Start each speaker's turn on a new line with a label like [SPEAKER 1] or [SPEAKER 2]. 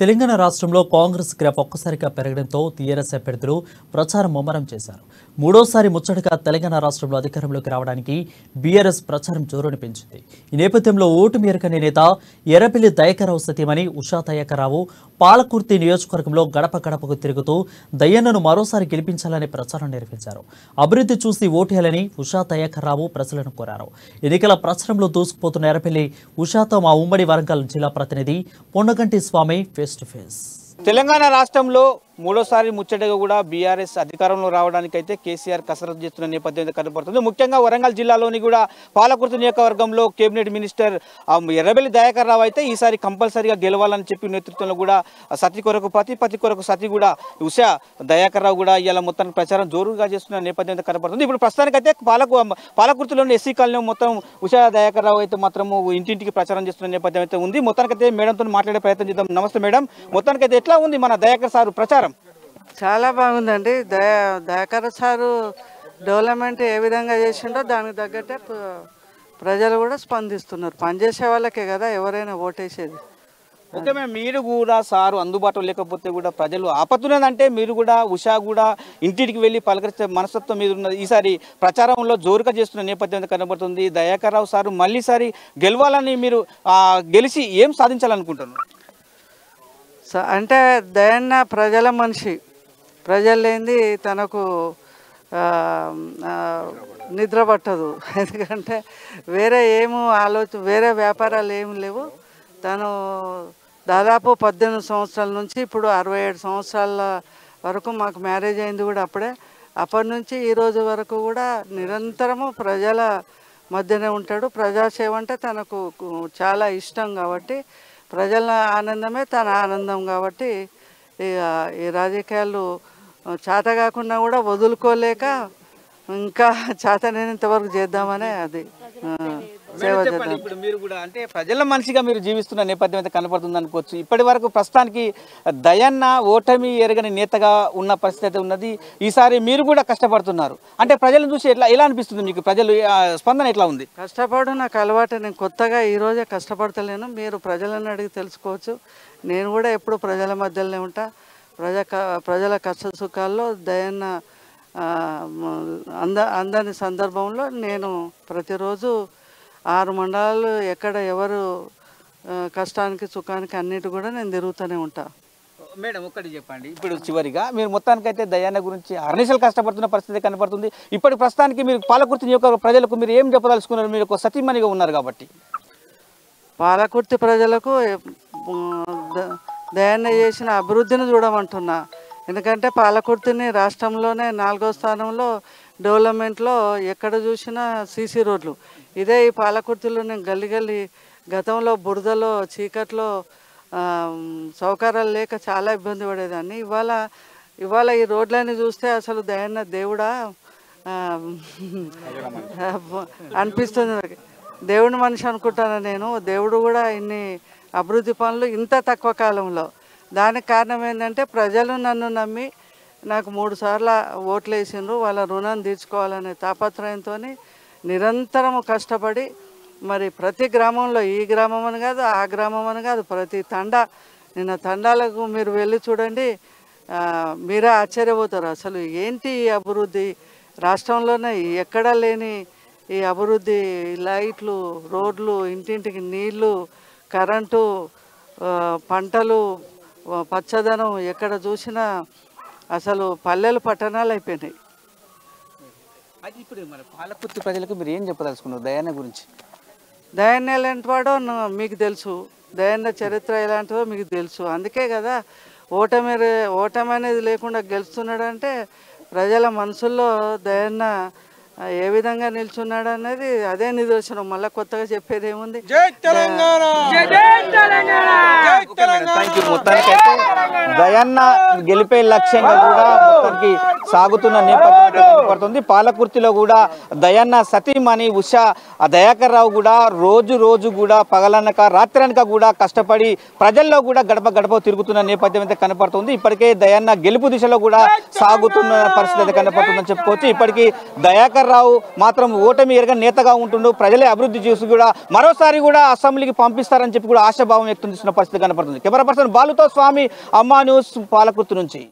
[SPEAKER 1] తెలంగాణ రాష్ట్రంలో కాంగ్రెస్ గ్రాఫ్ ఒక్కసారిగా పెరగడంతో టీఆర్ఎస్ అభ్యర్థులు ప్రచారం ముమ్మరం చేశారు. మూడోసారి ముచ్చటగా తెలంగాణ రాష్ట్రంలో అధికారంలోకి రావడానికి బీఆర్ఎస్ ప్రచారం జోరుని పెంచింది. ఈ నేపథ్యంలో ఓటు మేరకని నేత ఎర్రబెల్లి దయాకర్రావు సతీమణి ఉషా దయాకర్రావు పాలకుర్తి నియోజకవర్గంలో గడప గడపకు తిరుగుతూ దయ్యన్నను మరోసారి గెలిపించాలని ప్రచారం నిర్వహించారు. అభివృద్ధి చూసి ఓటేయాలని ఉషా దయాకర్రావు ప్రజలను కోరారు. ఎన్నికల ప్రచారంలో దూసుకుపోతున్న ఎర్రబెల్లి ఉషాతో మా ఉమ్మడి వరంగల్ జిల్లా ప్రతినిధి పొన్నగంటి స్వామి ఫేస్ టు ఫేస్.
[SPEAKER 2] తెలంగాణ రాష్ట్రంలో మూడోసారి ముచ్చటగా కూడా బీఆర్ఎస్ అధికారంలో రావడానికి అయితే కేసీఆర్ కసరత్తు చేస్తున్న నేపథ్యం కనబడుతుంది. ముఖ్యంగా వరంగల్ జిల్లాలోని కూడా పాలకుర్తి నియోజకవర్గంలో కేబినెట్ మినిస్టర్ ఎర్రబెల్లి దయాకర్ రావు అయితే ఈసారి కంపల్సరీగా గెలవాలని చెప్పి నేతృత్వంలో కూడా సతి కొరకు పతి కొరకు సతి కూడా ఉషా దయాకర్ రావు కూడా ఇలా మొత్తానికి ప్రచారం జోరుగా చేస్తున్న నేపథ్యం కనబడుతుంది. ఇప్పుడు ప్రస్తుతానికైతే పాలకుర్తిలోని ఎస్సీ కాలనీ మొత్తం ఉషా దయాకర్ రావు అయితే మాత్రం ఇంటింటికి ప్రచారం చేస్తున్న నేపథ్యం అయితే ఉంది. మొత్తానికైతే మేడంతో మాట్లాడే ప్రయత్నం చేద్దాం. నమస్తే మేడం, మొత్తానికైతే ఎట్లా ఉంది మన దయాకర్ సార్ ప్రచారం?
[SPEAKER 3] చాలా బాగుందండి. దయాకర్ సారు డెవలప్మెంట్ ఏ విధంగా చేసిండో దానికి తగ్గట్టే ప్రజలు కూడా స్పందిస్తున్నారు. పనిచేసే వాళ్ళకే కదా ఎవరైనా ఓటేసేది.
[SPEAKER 2] ఓకే మేడం, మీరు కూడా సారు అందుబాటులో లేకపోతే కూడా ప్రజలు ఆపత్తున్నదంటే మీరు కూడా ఉషా కూడా ఇంటికి వెళ్ళి పలకరించే మనస్తత్వం మీద ఉన్నది. ఈసారి ప్రచారంలో జోరుగా చేస్తున్న నేపథ్యం కనబడుతుంది. దయాకర్ రావు సారు మళ్ళీసారి గెలవాలని మీరు గెలిచి ఏం సాధించాలనుకుంటున్నారు?
[SPEAKER 3] అంటే దయన్న ప్రజల మనిషి, ప్రజలు లేనిది తనకు నిద్ర పట్టదు. ఎందుకంటే వేరే వేరే వ్యాపారాలు ఏమి లేవు. తను దాదాపు 18 సంవత్సరాల నుంచి ఇప్పుడు 67 సంవత్సరాల వరకు మాకు మ్యారేజ్ అయింది కూడా అప్పుడే. అప్పటి నుంచి ఈ రోజు వరకు కూడా నిరంతరము ప్రజల మధ్యనే ఉంటాడు. ప్రజాసేవ అంటే తనకు చాలా ఇష్టం కాబట్టి, ప్రజల ఆనందమే తన ఆనందం కాబట్టి ఈ రాజకీయాలు చేత కాకుండా కూడా వదులుకోలేక ఇంకా చేతనైనంత వరకు చేద్దామనే అది సేవ చేద్దాం.
[SPEAKER 2] ఇప్పుడు మీరు కూడా అంటే ప్రజల మనిషిగా మీరు జీవిస్తున్న నేపథ్యం అయితే కనపడుతుంది అనుకోవచ్చు. ఇప్పటి వరకు ప్రస్తుతానికి దయన్న ఓటమి ఎరగని నేతగా ఉన్న పరిస్థితి అయితే ఉన్నది. ఈసారి మీరు కూడా కష్టపడుతున్నారు అంటే ప్రజలను చూసి ఎలా అనిపిస్తుంది మీకు? ప్రజలు స్పందన ఎట్లా ఉంది?
[SPEAKER 3] కష్టపడు నాకు అలవాటు. నేను కొత్తగా ఈరోజే కష్టపడతలేను. మీరు ప్రజలను అడిగి తెలుసుకోవచ్చు. నేను కూడా ఎప్పుడు ప్రజల మధ్యలోనే ఉంటా. ప్రజల కష్ట సుఖాల్లో దయన్న అందని సందర్భంలో నేను ప్రతిరోజు 6 మండలాలు ఎక్కడ ఎవరు కష్టానికి సుఖానికి అన్నిటి కూడా నేను తిరుగుతూనే ఉంటా.
[SPEAKER 2] మేడం ఒక్కటి చెప్పండి, ఇప్పుడు చివరిగా మీరు మొత్తానికైతే దయాన్న గురించి అర్నిసలు కష్టపడుతున్న పరిస్థితి కనపడుతుంది. ఇప్పటి ప్రస్తుతానికి మీరు పాలకుర్తి నియోజకవర్గ ప్రజలకు మీరు ఏం చెప్పదలుచుకున్నారు? మీరు ఒక సతీమణిగా ఉన్నారు కాబట్టి.
[SPEAKER 3] పాలకుర్తి ప్రజలకు దయాన్న చేసిన అభివృద్ధిని చూడమంటున్నా. ఎందుకంటే పాలకుర్తిని రాష్ట్రంలోనే 4వ స్థానంలో డెవలప్మెంట్లో ఎక్కడ చూసినా సీసీ రోడ్లు. ఇదే ఈ పాలకుర్తిలో నేను గల్లి గతంలో బురదలో చీకట్లో సౌకర్యాలు లేక చాలా ఇబ్బంది పడేదాన్ని. ఇవాళ ఈ రోడ్లన్నీ చూస్తే అసలు దయన్న దేవుడా అనిపిస్తుంది. దేవుడి మనిషి అనుకుంటాను నేను. దేవుడు కూడా ఇన్ని అభివృద్ధి పనులు ఇంత తక్కువ కాలంలో. దానికి కారణం ఏంటంటే ప్రజలు నన్ను నమ్మి నాకు 3 సార్లు ఓట్లు వేసిండ్రు. వాళ్ళ రుణం తీర్చుకోవాలనే తాపత్రయంతో నిరంతరం కష్టపడి మరి ప్రతి గ్రామంలో, ఈ గ్రామం అని కాదు ఆ గ్రామం అని కాదు, ప్రతి నిన్న తండాలకు మీరు వెళ్ళి చూడండి, మీరే ఆశ్చర్యపోతారు. అసలు ఏంటి ఈ అభివృద్ధి? రాష్ట్రంలోనే ఎక్కడా లేని ఈ అభివృద్ధి. లైట్లు, రోడ్లు, ఇంటింటికి నీళ్లు, కరెంటు, పంటలు, పచ్చదనం, ఎక్కడ చూసినా అసలు పల్లెలు పట్టణాలు అయిపోయినాయి.
[SPEAKER 2] అది ఇప్పుడు మన పాలకుర్తి ప్రజలకు మీరు ఏం చెప్పదలుచుకున్నారు దయాన్న గురించి?
[SPEAKER 3] దయాన్న ఎలాంటి వాడో మీకు తెలుసు, దయాన్న చరిత్ర ఎలాంటిదో మీకు తెలుసు. అందుకే కదా ఓటమి అనేది లేకుండా గెలుస్తున్నాడంటే ప్రజల మనసుల్లో దయాన్న ఏ విధంగా నిల్చున్నాడు అనేది అదే నిదర్శనం. మళ్ళీ కొత్తగా చెప్పేది ఏముంది?
[SPEAKER 2] దయాన్న గెలిపే లక్ష్యంగా కూడా మొత్తానికి సాగుతున్న నేపథ్యం కనపడుతుంది. పాలకుర్తిలో కూడా దయన్న సతీమణి ఉషా దయాకర్ రావు కూడా రోజు కూడా పగలనక రాత్రనక కూడా కష్టపడి ప్రజల్లో కూడా గడప గడప తిరుగుతున్న నేపథ్యం అయితే కనపడుతుంది. ఇప్పటికే దయన్న గెలుపు దిశలో కూడా సాగుతున్న పరిస్థితి అయితే కనపడుతుందని చెప్పుకోవచ్చు. ఇప్పటికీ దయాకర్ రావు మాత్రం ఓటమి ఎరగని నేతగా ఉంటుండు, ప్రజలే అభివృద్ధి చేసి కూడా మరోసారి కూడా అసెంబ్లీకి పంపిస్తారని చెప్పి కూడా ఆశాభావం వ్యక్తం చేస్తున్న పరిస్థితి కనపడుతుంది. కెమెరా పర్సన్ బాలుతో స్వామి, అమ్మా న్యూస్, పాలకుర్తి నుంచి.